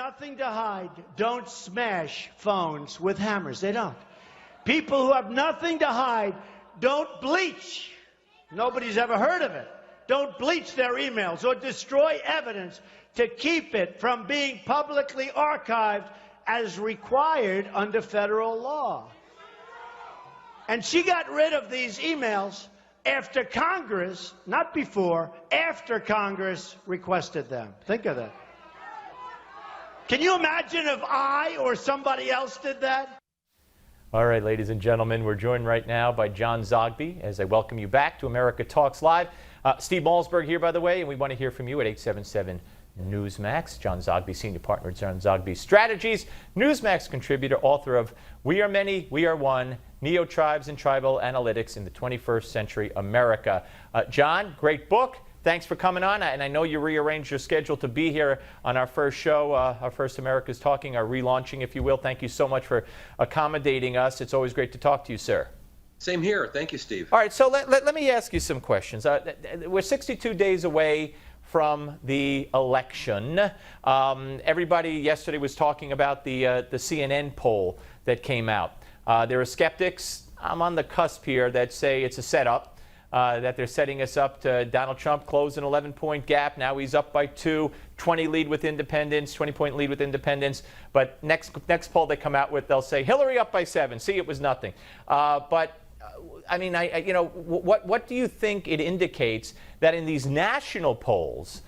nothing to hide don't smash phones with hammers. They don't. People who have nothing to hide don't bleach. Nobody's ever heard of it. Don't bleach their emails or destroy evidence to keep it from being publicly archived as required under federal law. And she got rid of these emails after Congress, not before, after Congress requested them. Think of that. Can you imagine if I or somebody else did that? All right, ladies and gentlemen, we're joined right now by John Zogby as I welcome you back to America Talks Live. Steve Malzberg here, by the way, and we want to hear from you at 877 Newsmax. John Zogby, senior partner at John Zogby Strategies, Newsmax contributor, author of We Are Many, We Are One, Neo-Tribes and Tribal Analytics in the 21st Century America. John, great book. Thanks for coming on, and I know you rearranged your schedule to be here on our first show, our first America's Talking, our relaunching, if you will. Thank you so much for accommodating us. It's always great to talk to you, sir. Same here. Thank you, Steve. All right, so let me ask you some questions. We're 62 days away from the election. Everybody yesterday was talking about the CNN poll that came out. There are skeptics, I'm on the cusp here, that say it's a setup. That they're setting us up to Donald Trump close an 11-point gap. Now he's up by 2, 20 lead with independents, 20-point lead with independents. But next poll they come out with, they'll say Hillary up by 7. See, it was nothing. I mean, what do you think it indicates that in these national polls,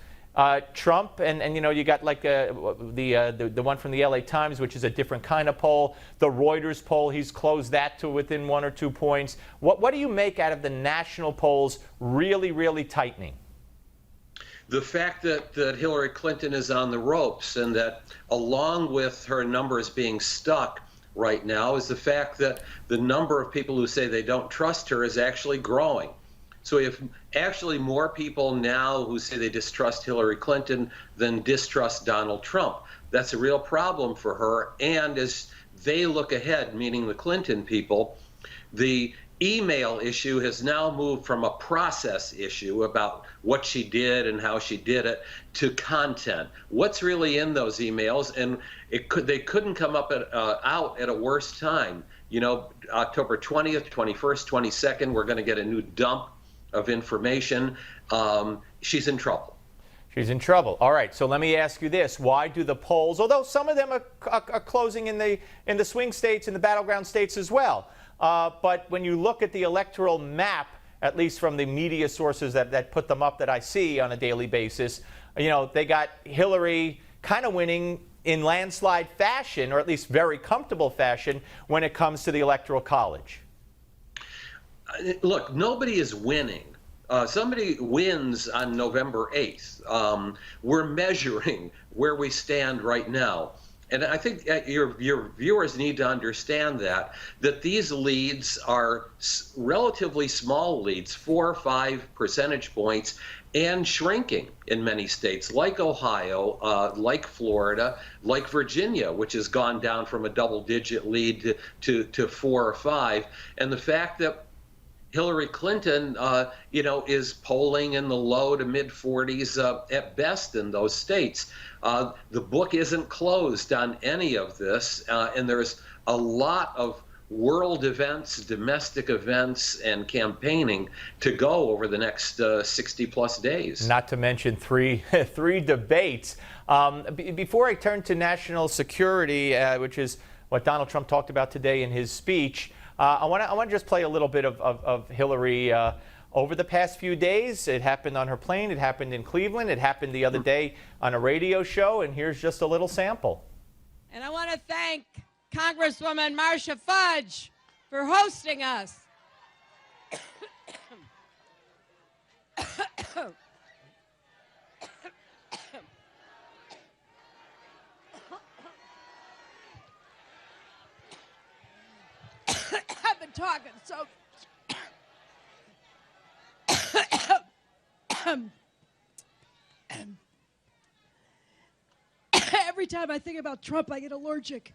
Trump and you got like the one from the LA Times, which is a different kind of poll. The Reuters poll, he's closed that to within 1 or 2 points. What do you make out of the national polls really, really tightening? The fact that Hillary Clinton is on the ropes, and that along with her numbers being stuck right now, is the fact that the number of people who say they don't trust her is actually growing. So we have actually more people now who say they distrust Hillary Clinton than distrust Donald Trump. That's a real problem for her. And as they look ahead, meaning the Clinton people, the email issue has now moved from a process issue about what she did and how she did it to content. What's really in those emails? And they couldn't come up out at a worse time. You know, October 20th, 21st, 22nd, we're going to get a new dump of information. She's in trouble. She's in trouble. All right, so let me ask you this. Why do the polls, although some of them are closing in the swing states, in the battleground states as well, but when you look at the electoral map, at least from the media sources that put them up that I see on a daily basis, you know, they got Hillary kind of winning in landslide fashion, or at least very comfortable fashion, when it comes to the Electoral College. Look, nobody is winning. Somebody wins on November 8th. We're measuring where we stand right now. And I think your viewers need to understand that these leads are relatively small leads, 4 or 5 percentage points, and shrinking in many states, like Ohio, like Florida, like Virginia, which has gone down from a double-digit lead to 4 or 5. And the fact that Hillary Clinton, is polling in the low to mid 40s at best in those states. The book isn't closed on any of this, and there's a lot of world events, domestic events, and campaigning to go over the next 60-plus days. Not to mention three debates. Before I turn to national security, which is what Donald Trump talked about today in his speech, I want to just play a little bit of Hillary over the past few days. It happened on her plane. It happened in Cleveland. It happened the other day on a radio show. And here's just a little sample. And I want to thank Congresswoman Marcia Fudge for hosting us. I've been talking so every time I think about Trump, I get allergic.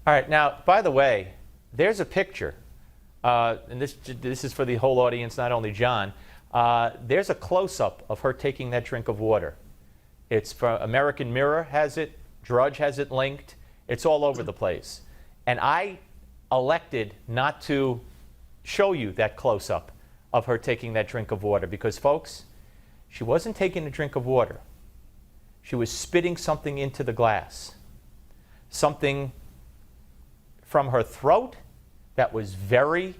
All right, now, by the way, there's a picture, and this is for the whole audience, not only John. There's a close-up of her taking that drink of water. It's from American Mirror has it. Drudge has it linked. It's all over the place. And I elected not to show you that close-up of her taking that drink of water because, folks, she wasn't taking a drink of water. She was spitting something into the glass. Something from her throat that was very,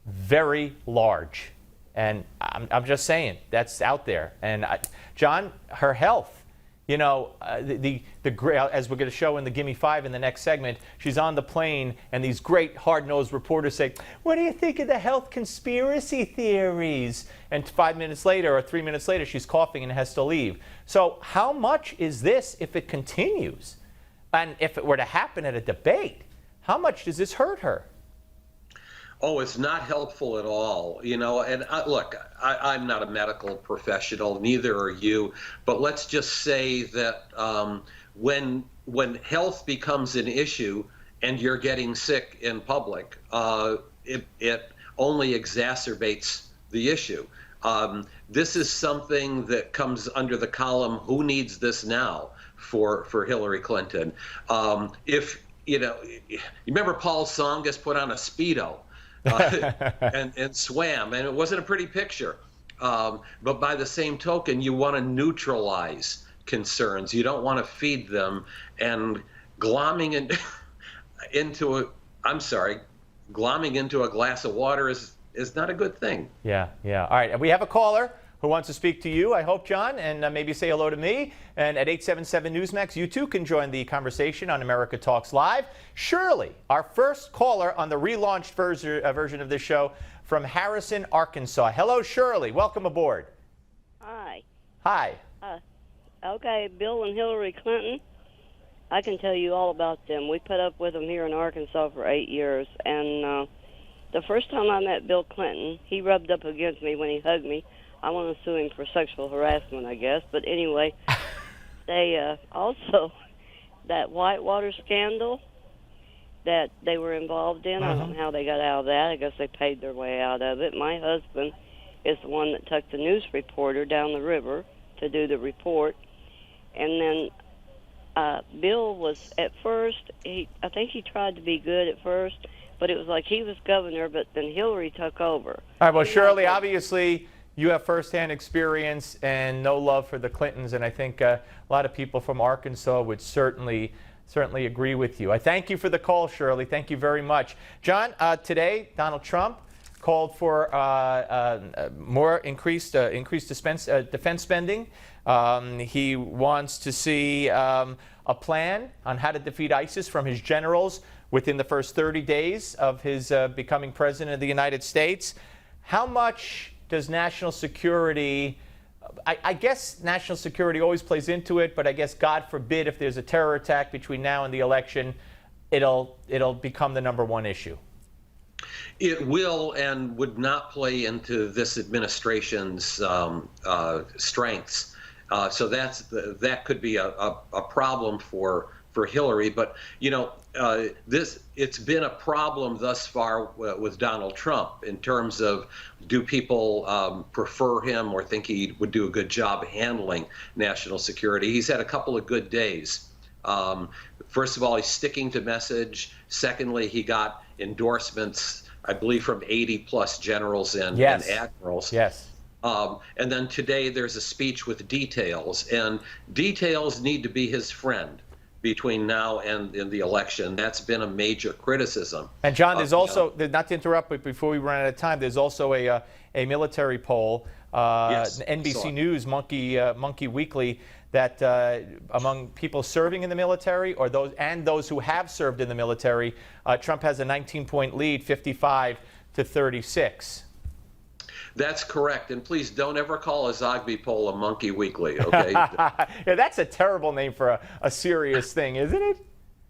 very large. And I'm just saying, that's out there. And John, her health, you know, as we're going to show in the Gimme 5 in the next segment, she's on the plane, and these great hard-nosed reporters say, what do you think of the health conspiracy theories? And 5 minutes later or 3 minutes later, she's coughing and has to leave. So how much is this if it continues? And if it were to happen at a debate, how much does this hurt her? Oh, it's not helpful at all, you know. And look, I'm not a medical professional, neither are you. But let's just say that when health becomes an issue and you're getting sick in public, it only exacerbates the issue. This is something that comes under the column, who needs this now, for Hillary Clinton. If you know, you remember Paul Tsongas put on a Speedo and swam, and it wasn't a pretty picture. But by the same token, you want to neutralize concerns. You don't want to feed them, and glomming into a glass of water is not a good thing. Yeah. All right, and we have a caller who wants to speak to you, I hope, John, and maybe say hello to me. And at 877 Newsmax, you too can join the conversation on America Talks Live. Shirley, our first caller on the relaunched version of this show from Harrison, Arkansas. Hello, Shirley. Welcome aboard. Hi. Hi. Okay, Bill and Hillary Clinton, I can tell you all about them. We put up with them here in Arkansas for 8 years, and the first time I met Bill Clinton, he rubbed up against me when he hugged me. I want to sue him for sexual harassment, I guess. But anyway, they also, that Whitewater scandal that they were involved in, I don't know how they got out of that. I guess they paid their way out of it. My husband is the one that took the news reporter down the river to do the report. And then Bill was, at first, I think he tried to be good at first, but it was like he was governor, but then Hillary took over. All right, well, Shirley, obviously, you have firsthand experience and no love for the Clintons, and I think a lot of people from Arkansas would certainly agree with you. I thank you for the call, Shirley. Thank you very much. John, today, Donald Trump called for more increased defense spending. He wants to see a plan on how to defeat ISIS from his generals within the first 30 days of his becoming president of the United States. How much does national security, I guess national security always plays into it, but I guess God forbid if there's a terror attack between now and the election, it'll become the number one issue. It will, and would not play into this administration's strengths. So that could be a problem for Hillary. But you know, it's been a problem thus far with Donald Trump in terms of, do people prefer him or think he would do a good job handling national security? He's had a couple of good days. First of all, he's sticking to message. Secondly, he got endorsements, I believe, from 80+ generals and admirals. Yes. And then today there's a speech with details, and details need to be his friend between now and in the election. That's been a major criticism. And John, there's also, not to interrupt, but before we run out of time, there's also a military poll, NBC News, Monkey Weekly, that among people serving in the military or those who have served in the military, Trump has a 19-point lead, 55-36. That's correct, and please don't ever call a Zogby poll a Monkey Weekly, okay? Yeah, that's a terrible name for a serious thing, isn't it?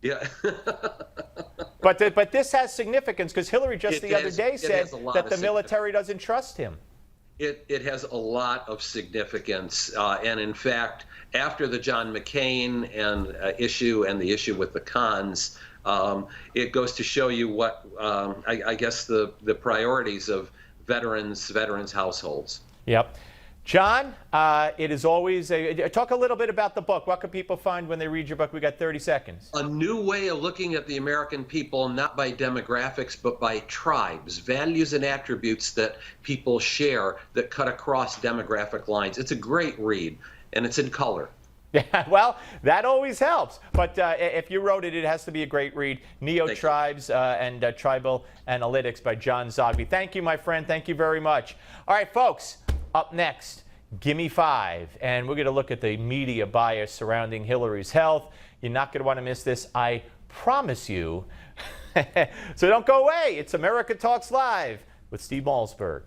Yeah. But this has significance because Hillary just the other day said that the military doesn't trust him. It has a lot of significance, and in fact, after the John McCain issue and the issue with the cons, it goes to show you what I guess the priorities of veterans households. Yep. John, it is always talk a little bit about the book. What can people find when they read your book? We got 30 seconds. A new way of looking at the American people, not by demographics, but by tribes, values and attributes that people share that cut across demographic lines. It's a great read, and it's in color. Yeah, well, that always helps. But if you wrote it, it has to be a great read. Neo-Tribes and Tribal Analytics by John Zogby. Thank you, my friend. Thank you very much. All right, folks. Up next, Gimme 5, and we're going to look at the media bias surrounding Hillary's health. You're not going to want to miss this, I promise you. So don't go away. It's America Talks Live with Steve Malzberg.